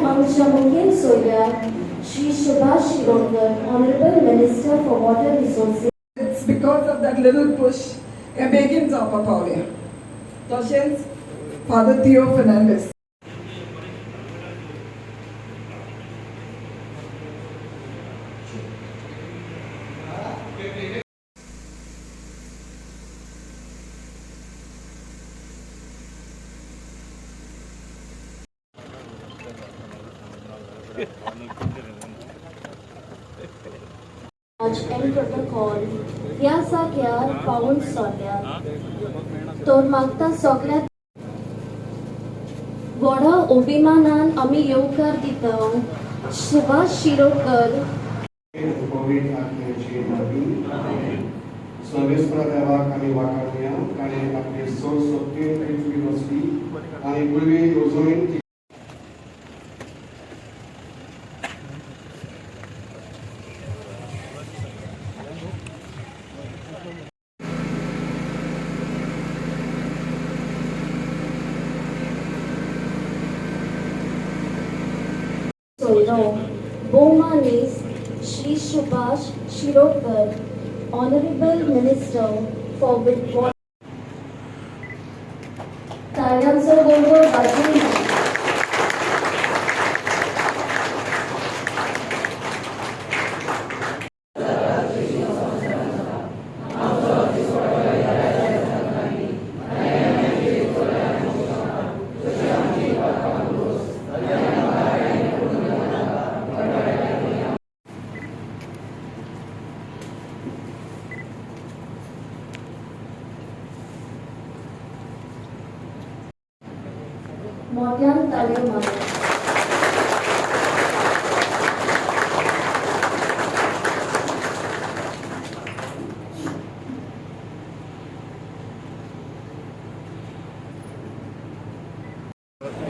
आमच्या मुखेल सोयऱ्याक Shri Subhash Shirodkar, Honorable Minister for Water Resources. It's because of that little push हे बेगीन जावपाक पावलें. तशेंच फादर थियो फर्नांडीस. And protocol ह्या जाग्यार पावून सोडल्यात. तर मागता सगळ्यात व्हडा अभिमानान आमी येवकार दिता सुभाष शिरोडकर. सर्वेस्परा देवाक आमी वाखाणुया ताणें आपले सोंसोपे वचपी आनी गुरवे येवजण Bomanis Shri Subhash Shirodkar, Honorable Minister for Water. ताळ्यांचो गौरव वाजून मोठ्यान ताळयो मारल्या.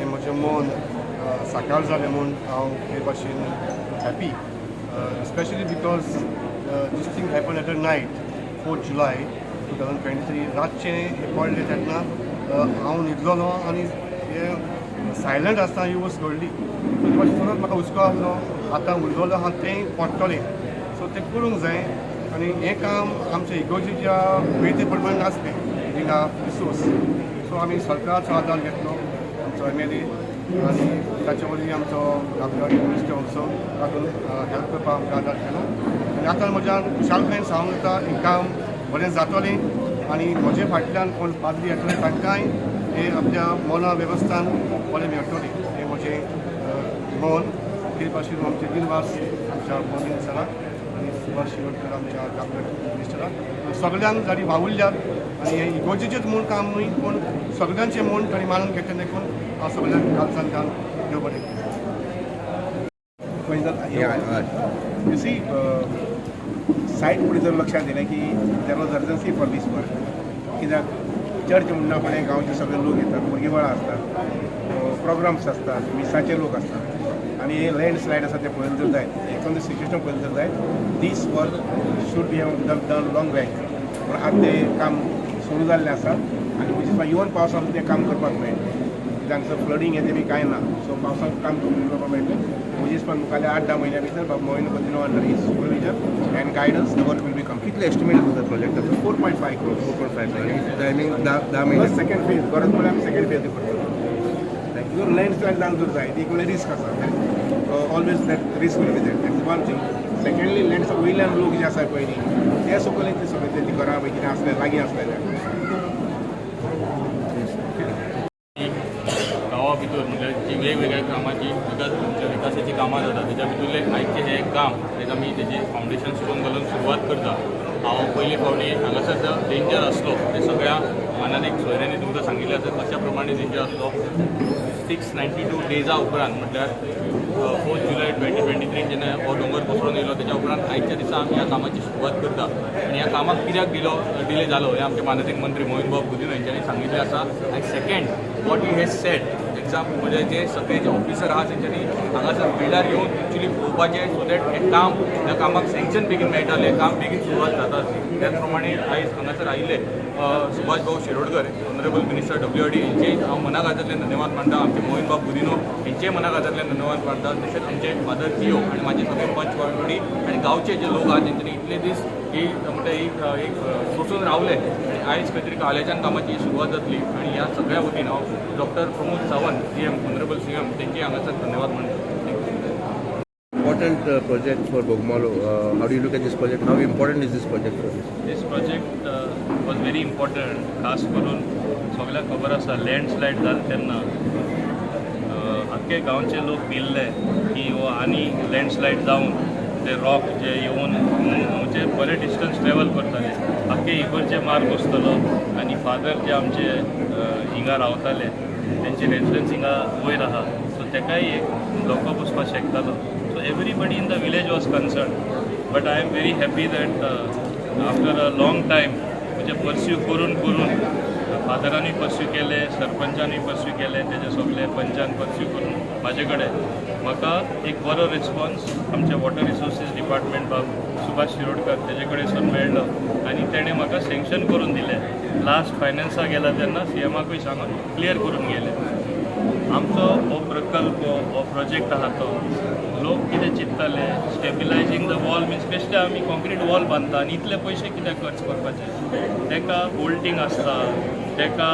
म्हजें मन साकार जालें म्हूण हांव हे भाशेन happy specially because this thing happen at a night 4 July 2023 रातचें हें पडलें तेन्ना हांव न्हिदलोलो आनी हे सायलंट आसतना ही वस्त घडली. सो ते भाशेन परत म्हाका हुस्को आसलो आतां उरलोलो आहा तें पडटलें सो तें करूंक जाय. आनी हें काम आमच्या इगोर्जीच्या वेते प्रमाण नासलें हिंगा रिसोर्स. सो आमी सरकाराचो आदार घेतलो आमचो MLA आनी ताचे वरवीं आमचो मिनिस्टर ऑल्सो तातूंत हेल्प करपाक आमकां आदार केलो. आनी आतां म्हज्या खुशालकायेन सांगूंक येता हें काम बरें जातलें आनी म्हजे फाटल्यान कोण पाद्री येतले तांकांय हे आपल्या मना वेवस्थान बरें मेळटलें हें म्हजें मन. ते भाशेन आमचे दिनवास आमच्या मोदीन सराक आनी सुभाष शिरोडकर आमच्या कॅबिनेट मिनिस्टराक सगळ्यांक जाणी वावुरल्यात. आनी हें इगोर्जेचेंच म्हूण काम न्हय पूण सगळ्यांचें म्हूण ताणी मानून घेतलें देखून हांव सगळ्यांक घालसान घाल देव बरें. You see, सायड फुडें जर लक्षात दिलें की there was urgency for this work. कित्याक चर्च म्हणना फुडें गांवचे सगळे लोक येतात, भुरगीं बाळां असतात, प्रोग्राम्स असतात, मिसाचे लोक असतात आनी हे लँडस्लायड आसा ते पळयलें जर जायत एकदम सिच्युएशन पळयलें जर जायत this work should be have done long back. पूण आतां तें काम सुरू जाल्लें आसा आनी म्हणजे दिसता इवन पावसांत तें काम करपाक मेळटलें. तांचो फ्लडींग येते बी कांय ना. सो पावसांत काम कंप्लीट करपाक मेळटलें. म्हणजे दिसता मुखाल्या 8-10 म्हयन्या भितर Mohini continue under his supervision and guidance the work will be complete. कितले एस्टिमेट जाता प्रोजेक्टाचो? 4.5 crores. 4.5 crores. टायमींग 10 म्हयने. सेकंड फेज गरज पडल्यार आमी सेकंड फेज करता. जर लँडस्लायड जावन जर जाय ती एक रिस्क आसा. Always that risk will be that. That is one thing. Secondly lands वयल्यान लोक जे आसा पळय न्ही ते सकयल ते सगळे तेंची घरां पळय कितें आसलें लागीं आसलेलें गांवा भितर म्हणजे जी वेगवेगळ्या कामाची विकासाची कामां जाता तेच्या भितरले आयचे हे काम तेका आमी तेजी फावंडेशन स्टोन घालून सुरवात करता. हांव पयलीं फावटी हांगासर डेंजर आसलो ते सगळ्या मानानीक सोयऱ्यांनी तुमकां सांगिल्लें आसा तशा प्रमाणे डेंजर आसलो. 692 डेजा उपरांत म्हटल्यार 4 जुलय 2023 जेन्ना हो दोंगर कोसळून येयलो तेच्या उपरांत आयच्या दिसा आमी ह्या कामाची सुरवात करता. आनी ह्या कामाक कित्याक डिले जालो हें आमचे माननीक मंत्री मोहीन बाब गुदिन हांच्यांनी सांगिल्लें आसा. आनी second what he has sed example म्हणजे जे सगळे जे ऑफिसर आहा तेंच्यांनी हांगासर फिल्डार येवन एक्चुली पळोवपाचें सो दॅट हें काम ह्या कामाक सँक्शन बेगीन मेळटालें काम बेगीन सुरवात जाता. त्याच प्रमाणे आयज हांगासर आयिल्ले सुभाष भाऊ शिरोडकर ऑनरेबल मिनिस्टर WRD यांचे हांव मना खात्यांतल्यान धन्यवाद मानता. आमचे मोहीन बाब बुदिनो यांचे मना खात्यांतल्यान धन्यवाद मानता. तशेंच आमचे फादर पिओ आनी माझे सगळे पंच वांगडी आनी गांवचे जे लोक आहात तेंच्यांनी इतले दीस ही म्हणटा एक सोसून रावले आनी आयज खंय तरी काल्याच्यान कामाची सुरवात जातली. आनी ह्या सगळ्या वतीन हांव doctor Pramod Sawant CM honourable CM तेंचे हांगासर धन्यवाद मानता. Important project for Bogomolo. How do you look at this project? How important is this project for you? This project was very important. खास करून सगळ्यांक खबर आसा लँडस्लायड जालें तेन्ना आख्खे गांवचे लोक भिल्ले की हो आनी लँडस्लायड जावन ते रॉक जे येवन म्हणजे बरे डिस्टन्स ट्रॅवल करताले आख्खे इगर्जे मार बसतलो आनी फादर जे आमचे हिंगा रावताले तेंचे रेजिडन्स हिंगा वयर आहा सो तेकाय एक लोक बसपाक शकतालो. So everybody in the village was concerned, but I am very happy that after a long time, म्हणजे पर्स्यू करून फादरांनी पर्स्यू केले, सरपंचांनी पर्स्यू केले, तेजे सगळे पंचान पर्स्यू करून म्हाजे कडेन म्हाका एक बरो रिस्पॉन्स आमच्या वॉटर रिसोर्सीस डिपार्टमेंट बाब सुभाष शिरोडकर तेजे कडेन सावन मेळ्ळो आनी तेणें म्हाका सँक्शन करून दिलें. लास्ट फायनान्सा गेला तेन्ना CMाकूय सांगून क्लियर करून गेले. आमचो हो प्रकल्प हो प्रोजेक्ट आहा तो लोक कितें चिंतताले स्टेबिलायझींग द वॉल मिन्स बेश्टे आमी कॉन्क्रीट वॉल बांदता आनी इतले पयशे कित्याक खर्च करपाचे. तेका बोल्टींग आसता, तेका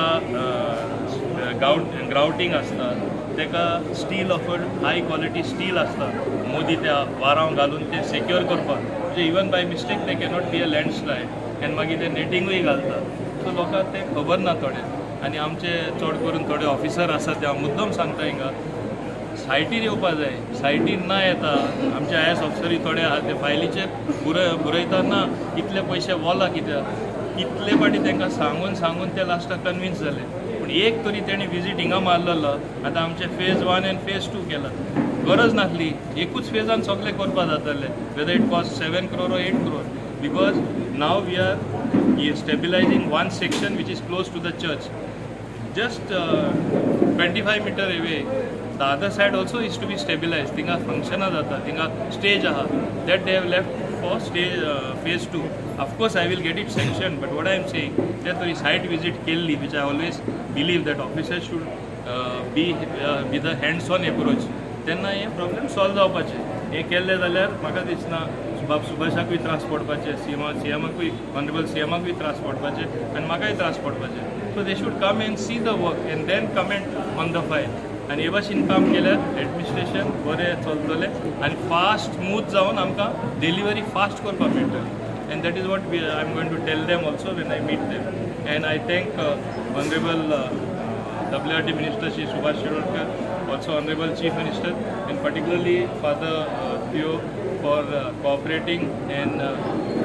ग्राउटींग आसता, तेका steel of high quality steel आसता मोदी त्या वारांव घालून ते सेक्युअर करपाक म्हणजे इवन बाय मिस्टेक ते कॅनॉट बी अ लँडस्लायड आनी मागीर ते नेटिंगूय घालता. सो लोकांक ते खबर ना थोडे आनी आमचे चड करून थोडे ऑफिसर आसा ते हांव मुद्दम सांगता हिंगा सायटीर येवपा जाय. सायटीन ना येता आमचे IAS ऑफिसरी थोडे आहा ते फायलीचेर बरयता ना इतले पयशे वॉला कित्याक इतले फाटी तांकां सांगून ते लास्टाक कन्विन्स जाले. पूण एक तरी तेणी विजीट हिंगा मारलेलो. आतां आमचे फेज 1 आनी फेज 2 केला. गरज नासली एकूच फेजान सगळे करपा जाताले whether it cost 7 crore or 8 crore because now we are stabilising one section which is close to the church just 25 meter away. The other side also is to be stabilized. Tinga function jata, tinga stage aha. That they have left for stage phase 2. Of course, I will get it sanctioned. But what I am saying, that the site visit kelli, which I always believe that officers should be with a hands-on approach. Then हे problem solve जावपाचे. हे केल्ले जाल्यार म्हाका दिसना बाब सुभाषाकूय त्रास पडपाचे, CMाकूय honourable CMाकूय त्रास पडपाचे आनी म्हाकाय त्रास पडपाचे. So they should come and see the work and then comment on the file. आनी हे भाशेन काम केल्यार एडमिनिस्ट्रेशन बरें चलतलें आनी फास्ट स्मूथ जावन आमकां डिलिव्हरी फास्ट करपाक मेळटली. And that is what I am going to tell them also when I meet them. And I thank honourable WRD Minister Shri Subhash Shirodkar, also Honorable Chief Minister, and particularly Father Theo for cooperating and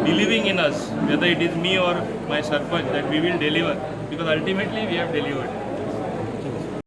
believing in us, whether it is me or my Sarpanch, that we will deliver, because ultimately we have delivered.